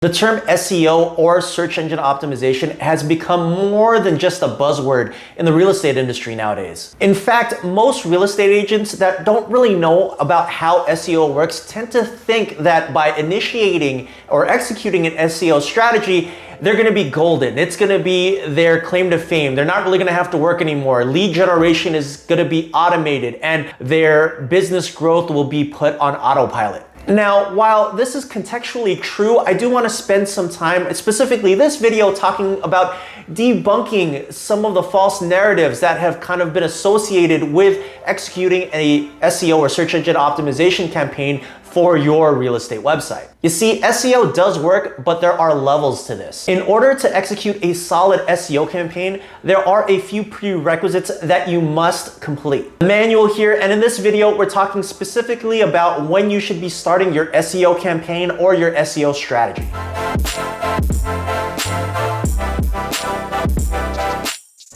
The term SEO or search engine optimization has become more than just a buzzword in the real estate industry nowadays. In fact, most real estate agents that don't really know about how SEO works tend to think that by initiating or executing an SEO strategy, they're gonna be golden. It's gonna be their claim to fame. They're not really gonna have to work anymore. Lead generation is gonna be automated and their business growth will be put on autopilot. Now, while this is contextually true, I do want to spend some time, specifically this video, talking about debunking some of the false narratives that have kind of been associated with executing a SEO or search engine optimization campaign for your real estate website. You see, SEO does work, but there are levels to this. In order to execute a solid SEO campaign, there are a few prerequisites that you must complete. The manual here, and in this video, we're talking specifically about when you should be starting your SEO campaign or your SEO strategy.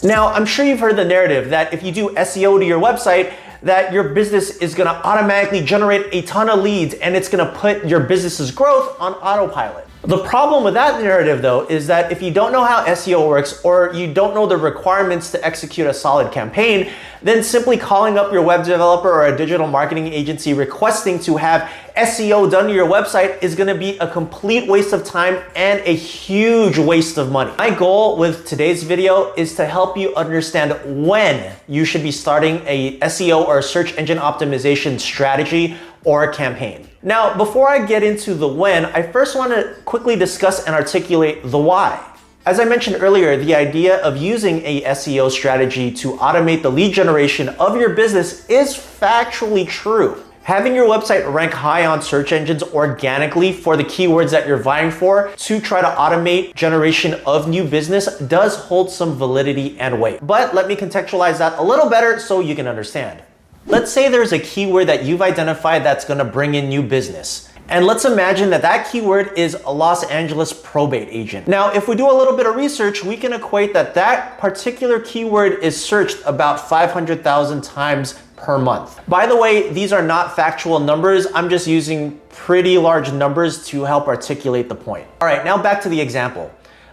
Now, I'm sure you've heard the narrative that if you do SEO to your website, that your business is gonna automatically generate a ton of leads and it's gonna put your business's growth on autopilot. The problem with that narrative though is that if you don't know how SEO works or you don't know the requirements to execute a solid campaign, then simply calling up your web developer or a digital marketing agency requesting to have SEO done to your website is gonna be a complete waste of time and a huge waste of money. My goal with today's video is to help you understand when you should be starting a SEO or search engine optimization strategy or campaign. Now, before I get into the when, I first want to quickly discuss and articulate the why. As I mentioned earlier, the idea of using a SEO strategy to automate the lead generation of your business is factually true. Having your website rank high on search engines organically for the keywords that you're vying for to try to automate generation of new business does hold some validity and weight. But let me contextualize that a little better so you can understand. Let's say there's a keyword that you've identified that's gonna bring in new business. And let's imagine that that keyword is a Los Angeles probate agent. Now, if we do a little bit of research, we can equate that that particular keyword is searched about 500,000 times per month. By the way, these are not factual numbers. I'm just using pretty large numbers to help articulate the point. All right, now back to the example.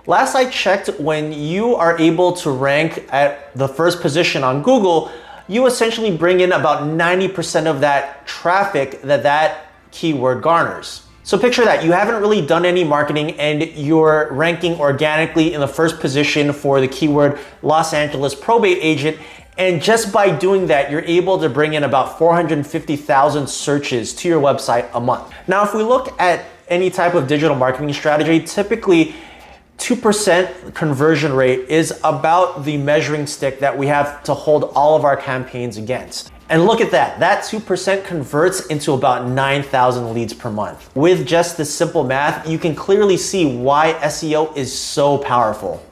Last I checked, when you are able to rank at the first position on Google, you essentially bring in about 90% of that traffic that keyword garners. So picture that, you haven't really done any marketing and you're ranking organically in the first position for the keyword Los Angeles probate agent. And just by doing that, you're able to bring in about 450,000 searches to your website a month. Now, if we look at any type of digital marketing strategy, typically 2% conversion rate is about the measuring stick that we have to hold all of our campaigns against. And look at that, that 2% converts into about 9,000 leads per month. With just this simple math, you can clearly see why SEO is so powerful.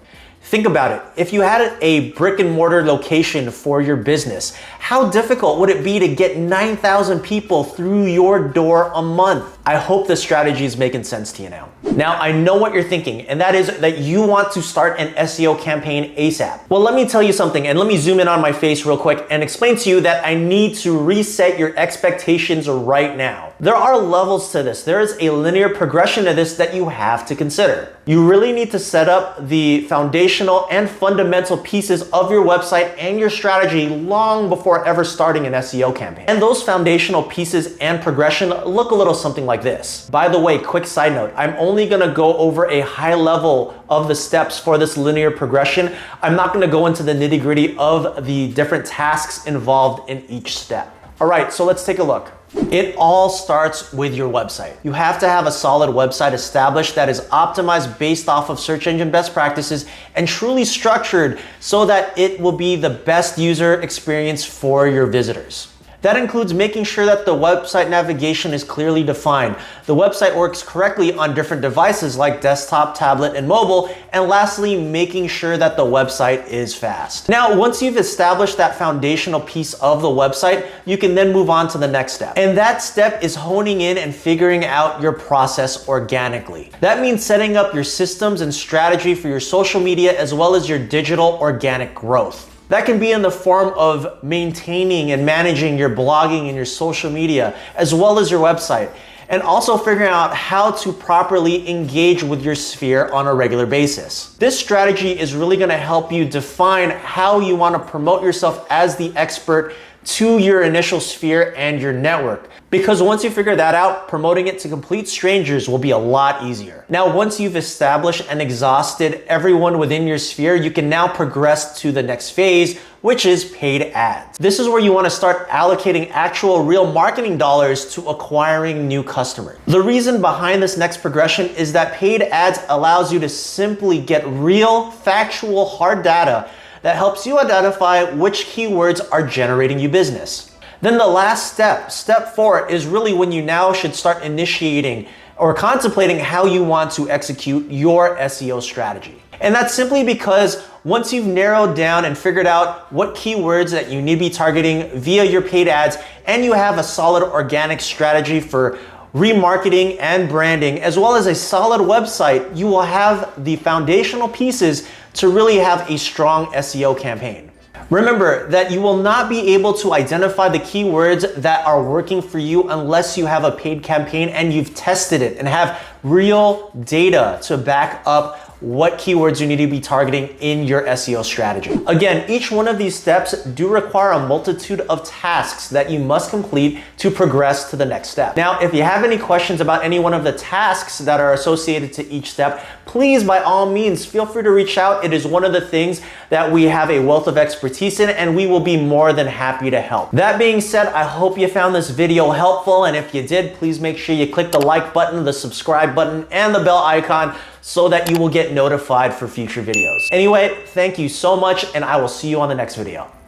Think about it. If you had a brick and mortar location for your business, how difficult would it be to get 9,000 people through your door a month? I hope this strategy is making sense to you now. Now, I know what you're thinking, and that is that you want to start an SEO campaign ASAP. Well, let me tell you something, and let me zoom in on my face real quick and explain to you that I need to reset your expectations right now. There are levels to this. There is a linear progression to this that you have to consider. You really need to set up the foundational and fundamental pieces of your website and your strategy long before ever starting an SEO campaign. And those foundational pieces and progression look a little something like this. By the way, quick side note, I'm only gonna go over a high level of the steps for this linear progression. I'm not gonna go into the nitty-gritty of the different tasks involved in each step. All right, so let's take a look. It all starts with your website. You have to have a solid website established that is optimized based off of search engine best practices and truly structured so that it will be the best user experience for your visitors. That includes making sure that the website navigation is clearly defined. The website works correctly on different devices like desktop, tablet, and mobile. And lastly, making sure that the website is fast. Now, once you've established that foundational piece of the website, you can then move on to the next step. And that step is honing in and figuring out your process organically. That means setting up your systems and strategy for your social media as well as your digital organic growth. That can be in the form of maintaining and managing your blogging and your social media, as well as your website. and also figuring out how to properly engage with your sphere on a regular basis. This strategy is really going to help you define how you want to promote yourself as the expert to your initial sphere and your network. Because once you figure that out, promoting it to complete strangers will be a lot easier. Now, once you've established and exhausted everyone within your sphere, you can now progress to the next phase, which is paid ads. This is where you want to start allocating actual real marketing dollars to acquiring new customers. The reason behind this next progression is that paid ads allows you to simply get real, factual, hard data that helps you identify which keywords are generating you business. Then the last step, step 4, is really when you now should start initiating or contemplating how you want to execute your SEO strategy. And that's simply because once you've narrowed down and figured out what keywords that you need to be targeting via your paid ads, and you have a solid organic strategy for remarketing and branding, as well as a solid website, you will have the foundational pieces to really have a strong SEO campaign. Remember that you will not be able to identify the keywords that are working for you unless you have a paid campaign and you've tested it and have real data to back up what keywords you need to be targeting in your SEO strategy. Again, each one of these steps do require a multitude of tasks that you must complete to progress to the next step. Now, if you have any questions about any one of the tasks that are associated to each step, please, by all means, feel free to reach out. It is one of the things that we have a wealth of expertise in, and we will be more than happy to help. That being said, I hope you found this video helpful, and if you did, please make sure you click the like button, the subscribe button, and the bell icon so that you will get notified for future videos. Anyway, thank you so much, and I will see you on the next video.